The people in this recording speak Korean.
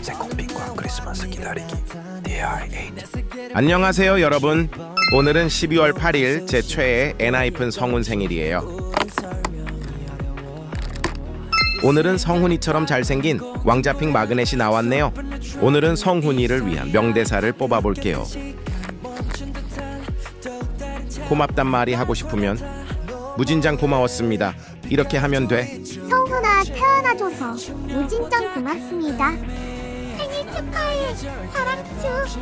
새콤빛과 크리스마스 기다리기 DI8. 안녕하세요 여러분. 오늘은 12월 8일 제 최애 엔하이픈 성훈 생일이에요. 오늘은 성훈이처럼 잘생긴 왕자핑 마그넷이 나왔네요. 오늘은 성훈이를 위한 명대사를 뽑아볼게요. 고맙단 말이 하고 싶으면 무진장 고마웠습니다. 이렇게 하면 돼. 성훈아, 태어나줘서 무진장 고맙습니다. 생일 축하해. 사랑추.